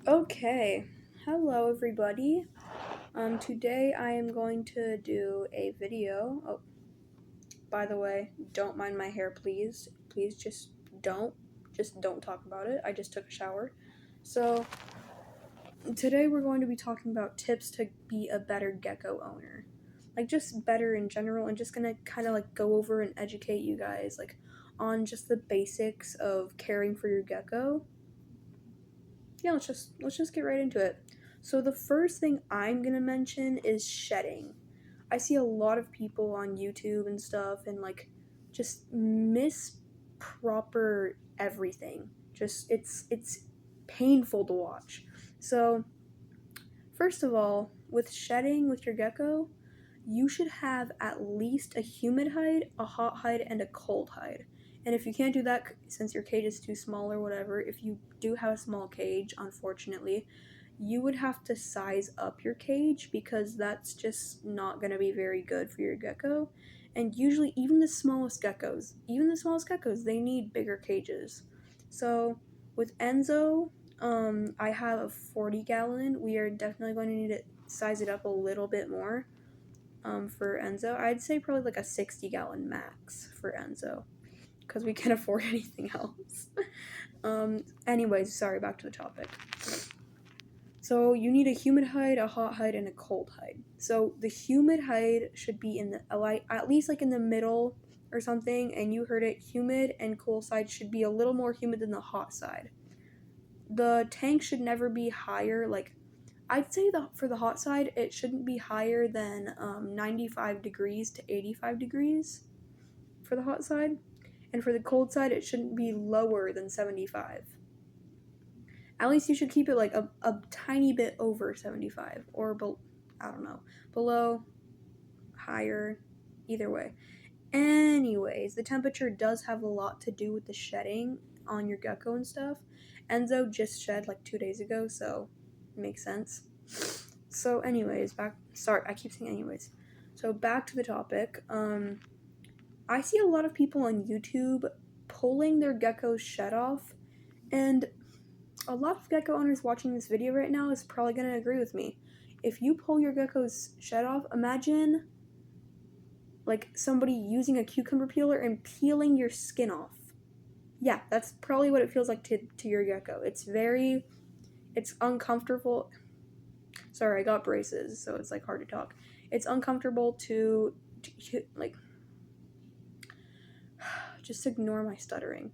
Okay, hello everybody. Today I am going to do a video. Oh, by the way, don't mind my hair, please. Please don't. Just don't talk about it. I just took a shower. So, today we're going to be talking about tips to be a better gecko owner. Like, just better in general, and just gonna kind of like go over and educate you guys, like, on just the basics of caring for your gecko. Yeah, let's just get right into it. So the first thing I'm gonna mention is shedding. I see a lot of people on YouTube and stuff and like just miss proper everything. Just it's painful to watch. So first of all, with shedding with your gecko, you should have at least a humid hide, a hot hide, and a cold hide. And if you can't do that, since your cage is too small or whatever, if you do have a small cage, unfortunately, you would have to size up your cage because that's just not going to be very good for your gecko. And usually, even the smallest geckos, they need bigger cages. So with Enzo, I have a 40 gallon. We are definitely going to need to size it up a little bit more for Enzo. I'd say probably like a 60 gallon max for Enzo because we can't afford anything else. Anyways, sorry, back to the topic. So you need a humid hide, a hot hide, and a cold hide. So the humid hide should be in the at least like in the middle or something. And you heard it, humid and cool side should be a little more humid than the hot side. The tank should never be higher. Like I'd say for the hot side, it shouldn't be higher than 95 degrees to 85 degrees for the hot side. And for the cold side, it shouldn't be lower than 75. At least you should keep it like a tiny bit over 75 or I don't know, below, higher, either way. Anyways, the temperature does have a lot to do with the shedding on your gecko and stuff. Enzo just shed like 2 days ago, so it makes sense. So anyways, I keep saying anyways. So back to the topic. I see a lot of people on YouTube pulling their gecko's shed off, and a lot of gecko owners watching this video right now is probably going to agree with me. If you pull your gecko's shed off, imagine like somebody using a cucumber peeler and peeling your skin off. Yeah, that's probably what it feels like to your gecko. It's uncomfortable. Sorry, I got braces, so it's like hard to talk. It's uncomfortable to like, just ignore my stuttering.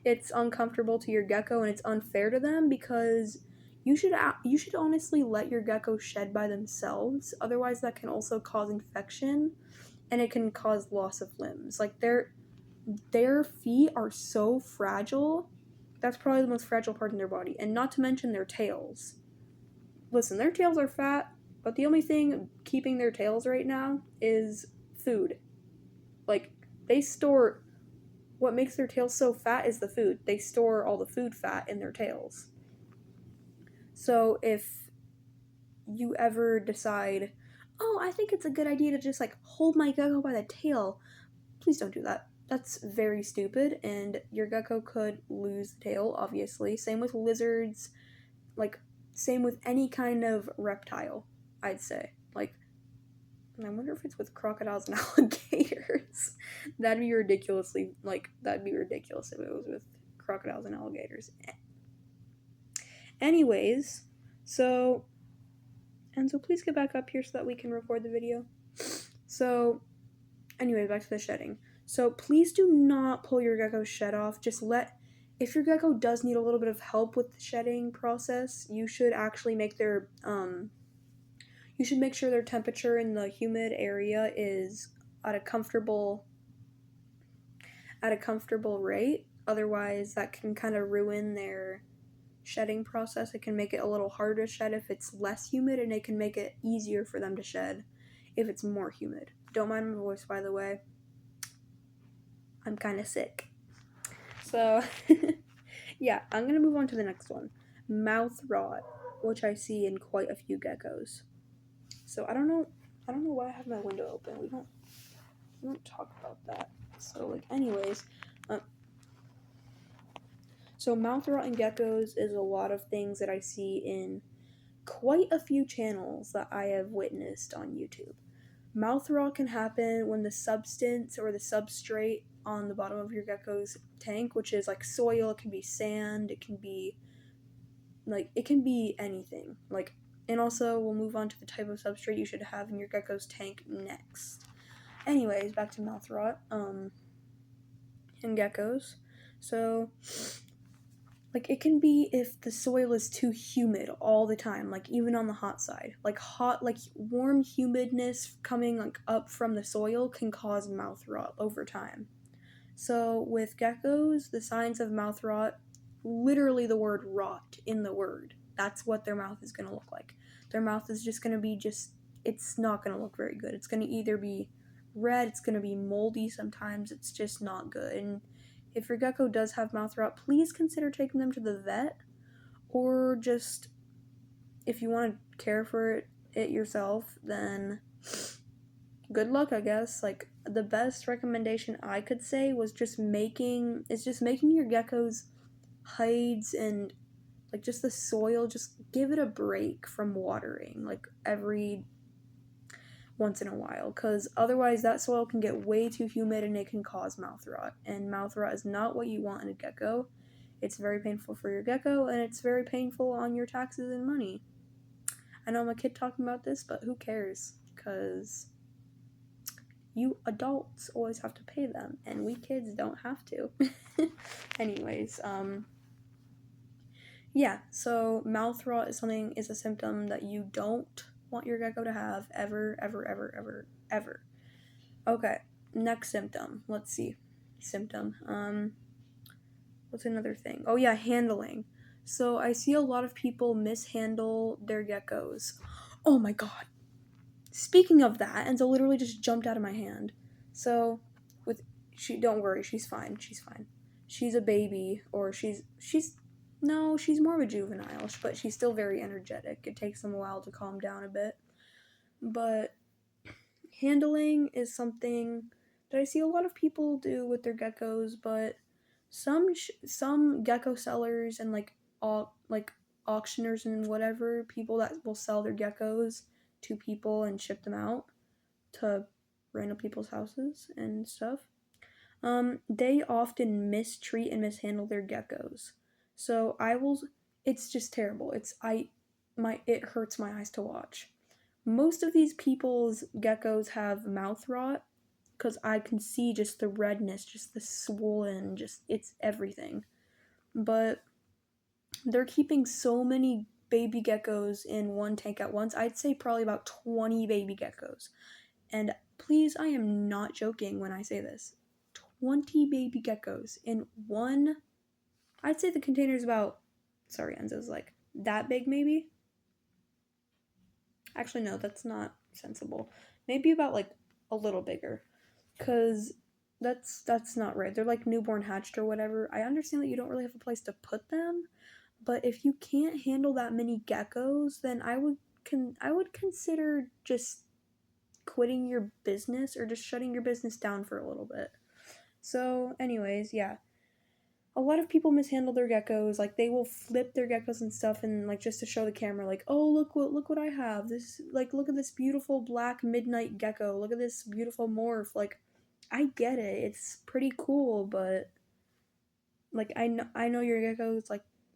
It's uncomfortable to your gecko and it's unfair to them because you should honestly let your gecko shed by themselves. Otherwise, that can also cause infection and it can cause loss of limbs. Like their feet are so fragile. That's probably the most fragile part in their body, and not to mention their tails. Listen, their tails are fat, but the only thing keeping their tails right now is food. Like, they store what makes their tails so fat is the food. They store all the food fat in their tails. So if you ever decide, oh, I think it's a good idea to just like hold my gecko by the tail, please don't do that. That's very stupid, and your gecko could lose the tail, obviously. Same with lizards, like, same with any kind of reptile, I'd say. Like, I wonder if it's with crocodiles and alligators. That'd be ridiculous if it was with crocodiles and alligators. Anyways, so Enzo, please get back up here so that we can record the video. So, anyway, back to the shedding. So please do not pull your gecko's shed off. If your gecko does need a little bit of help with the shedding process, you should actually make you should make sure their temperature in the humid area is at a comfortable rate. Otherwise, that can kind of ruin their shedding process. It can make it a little harder to shed if it's less humid, and it can make it easier for them to shed if it's more humid. Don't mind my voice, by the way. I'm kind of sick. So, yeah, I'm going to move on to the next one. Mouth rot, which I see in quite a few geckos. So, I don't know why I have my window open. We don't talk about that. So, like, anyways, So mouth rot in geckos is a lot of things that I see in quite a few channels that I have witnessed on YouTube. Mouth rot can happen when the substance or the substrate on the bottom of your gecko's tank, which is like soil, it can be sand, it can be anything. And also we'll move on to the type of substrate you should have in your gecko's tank next. Anyways, back to mouth rot in geckos. So it can be if the soil is too humid all the time, even on the hot side. Warm humidness coming up from the soil can cause mouth rot over time. So with geckos, the signs of mouth rot, literally the word rot in the word. That's what their mouth is going to look like. Their mouth is just going to be it's not going to look very good. It's going to either be red, it's going to be moldy sometimes, it's just not good. And if your gecko does have mouth rot, please consider taking them to the vet, or just, if you want to care for it yourself, then good luck, I guess. The best recommendation I could say was just making your gecko's hides and just the soil, just give it a break from watering every once in a while, because otherwise that soil can get way too humid and it can cause mouth rot, and mouth rot is not what you want in a gecko. It's very painful for your gecko, and it's very painful on your taxes and money. I know I'm a kid talking about this, but who cares, because you adults always have to pay them, and we kids don't have to. Anyways, yeah, so mouth rot is a symptom that you don't want your gecko to have ever, ever, ever, ever, ever. Okay, next symptom. Let's see. What's another thing? Oh yeah, handling. So I see a lot of people mishandle their geckos. Oh my god. Speaking of that, Enzo literally just jumped out of my hand. So don't worry, she's fine. She's a baby, or she's more of a juvenile, but she's still very energetic. It takes them a while to calm down a bit. But handling is something that I see a lot of people do with their geckos, but some gecko sellers and auctioners and whatever, people that will sell their geckos to people and ship them out to random people's houses and stuff, they often mistreat and mishandle their geckos. So it's just terrible. It hurts my eyes to watch. Most of these people's geckos have mouth rot, because I can see just the redness, just the swollen, it's everything. But they're keeping so many baby geckos in one tank at once. I'd say probably about 20 baby geckos. And please, I am not joking when I say this. 20 baby geckos in one. I'd say the container is about, sorry, Enzo's that big maybe? Actually, no, that's not sensible. Maybe about a little bigger. Because that's not right. They're newborn hatched or whatever. I understand that you don't really have a place to put them, but if you can't handle that many geckos, then I would consider just quitting your business or just shutting your business down for a little bit. So, anyways, yeah. A lot of people mishandle their geckos. They will flip their geckos and stuff, and just to show the camera, oh, look what I have. This look at this beautiful black midnight gecko. Look at this beautiful morph. I get it. It's pretty cool, but I know your gecko is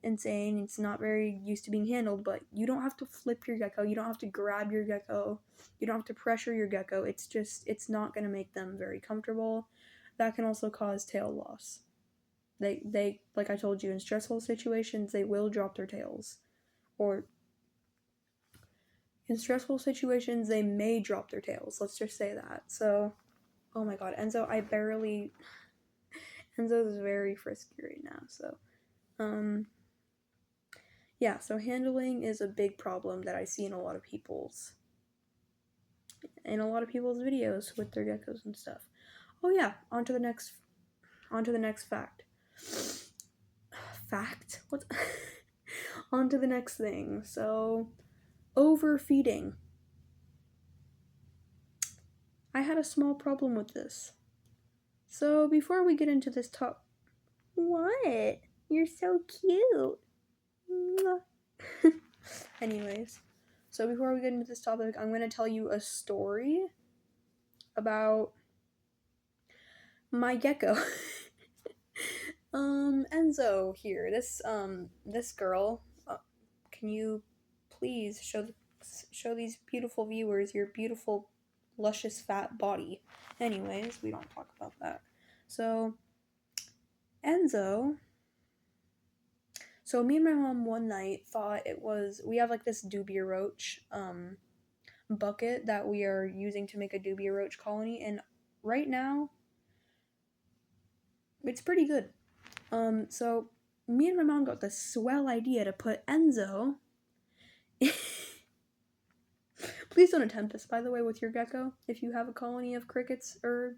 insane. It's not very used to being handled, but you don't have to flip your gecko. You don't have to grab your gecko. You don't have to pressure your gecko. It's not going to make them very comfortable. That can also cause tail loss. They like I told you, in stressful situations, they will drop their tails. Or in stressful situations, they may drop their tails. Let's just say that. So, oh my god, Enzo's very frisky right now, so yeah, so handling is a big problem that I see in a lot of people's videos with their geckos and stuff. Oh yeah, on to the next fact. What? On to the next thing. So, overfeeding. I had a small problem with this. So before we get into this what? You're so cute. Anyways, so before we get into this topic, I'm going to tell you a story about my gecko. Enzo here. This girl. Can you please show these beautiful viewers your beautiful, luscious, fat body? Anyways, we don't talk about that. So, Enzo. So me and my mom one night thought we have like this dubia roach bucket that we are using to make a dubia roach colony, and right now it's pretty good. So me and my mom got the swell idea to put Enzo. Please don't attempt this, by the way, with your gecko. If you have a colony of crickets or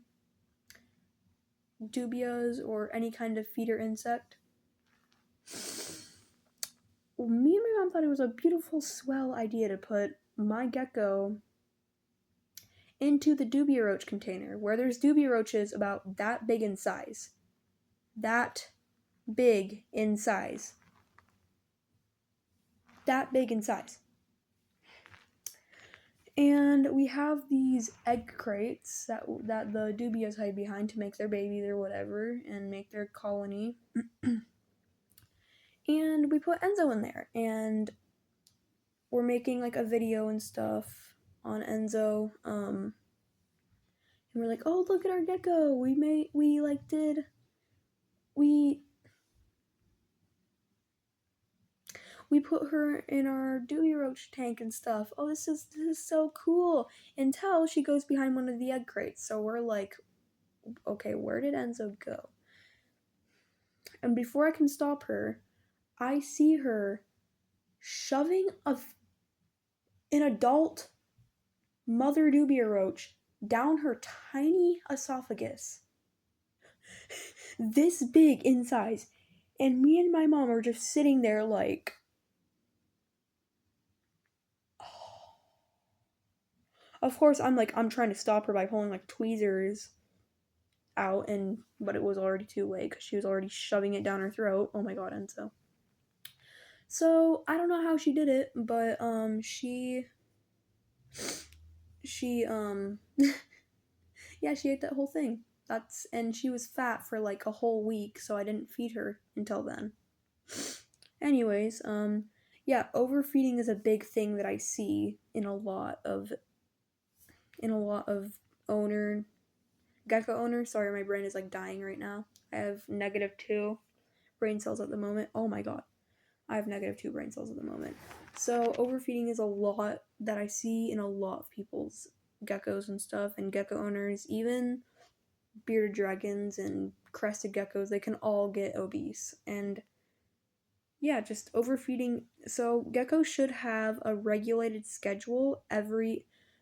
dubias or any kind of feeder insect. Me and my mom thought it was a beautiful, swell idea to put my gecko into the dubia roach container, where there's dubia roaches about that big in size. That big in size. That big in size. And we have these egg crates that the dubias hide behind to make their babies or whatever and make their colony. And we put Enzo in there, and we're making like a video and stuff on Enzo. And we're like, oh, look at our gecko. We put her in our dubia roach tank and stuff. Oh, this is so cool. Until she goes behind one of the egg crates. So we're like, okay, where did Enzo go? And before I can stop her, I see her shoving an adult mother dubia roach down her tiny esophagus. This big in size. And me and my mom are just sitting there like, of course, I'm trying to stop her by pulling like tweezers out, but it was already too late because she was already shoving it down her throat. Oh my god, Enzo. So I don't know how she did it, but she yeah, she ate that whole thing. And she was fat for like a whole week, so I didn't feed her until then. Anyways, yeah, overfeeding is a big thing that I see in a lot of gecko owners. Sorry, my brain is like dying right now. I have -2 brain cells at the moment. Oh my god. I have -2 brain cells at the moment. So overfeeding is a lot that I see in a lot of people's geckos and stuff, and gecko owners, even bearded dragons and crested geckos, they can all get obese. And yeah, just overfeeding. So geckos should have a regulated schedule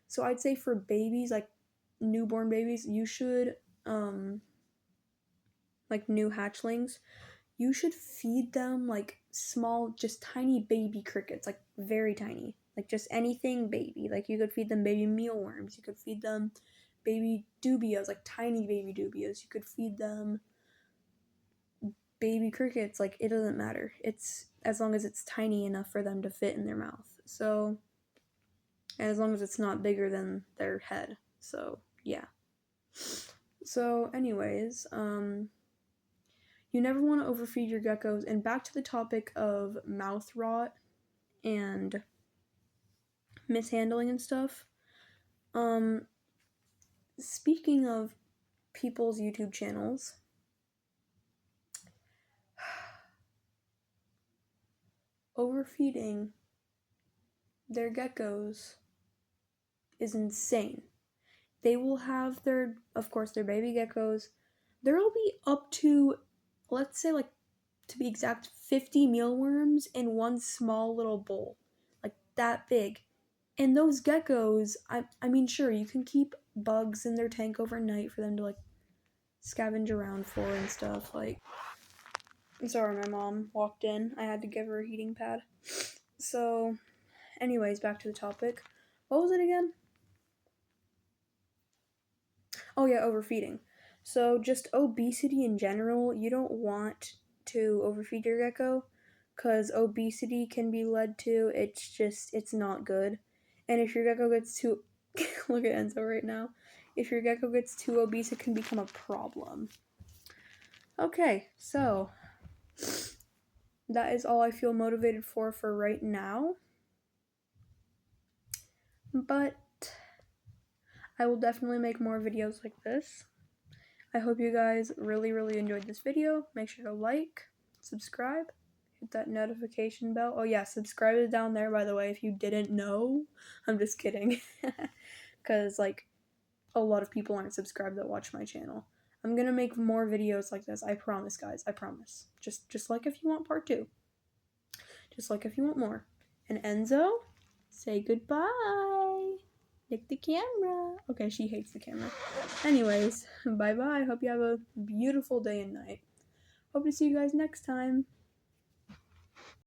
so I'd say for babies, like newborn babies, you should like new hatchlings, you should feed them like small, just tiny baby crickets, like very tiny, like just anything baby. Like you could feed them baby mealworms, you could feed them baby dubias, like tiny baby dubias, you could feed them baby crickets, like it doesn't matter. It's as long as it's tiny enough for them to fit in their mouth. So, and as long as it's not bigger than their head. So, yeah. So, anyways, you never want to overfeed your geckos. And back to the topic of mouth rot and mishandling and stuff. Speaking of people's YouTube channels, overfeeding their geckos is insane. They will have of course, their baby geckos. There'll be up to, let's say, like, to be exact, 50 mealworms in one small little bowl. Like, that big. And those geckos, I mean, sure, you can keep bugs in their tank overnight for them to, like, scavenge around for and stuff. Like, I'm sorry, my mom walked in. I had to give her a heating pad. So, anyways, back to the topic. What was it again? Oh yeah, overfeeding. So just obesity in general, you don't want to overfeed your gecko, because obesity can be led to. It's not good. And if your gecko gets too, look at Enzo right now. If your gecko gets too obese, it can become a problem. Okay, so that is all I feel motivated for right now. But I will definitely make more videos like this. I hope you guys really enjoyed this video. Make sure to like, subscribe, hit that notification bell. Oh yeah, subscribe is down there, by the way, if you didn't know. I'm just kidding. Because, like, a lot of people aren't subscribed that watch my channel. I'm gonna make more videos like this. I promise, guys. I promise. Just like if you want part 2. Just like if you want more. And Enzo, say goodbye. Lick the camera. Okay, she hates the camera. Anyways, bye-bye. Hope you have a beautiful day and night. Hope to see you guys next time.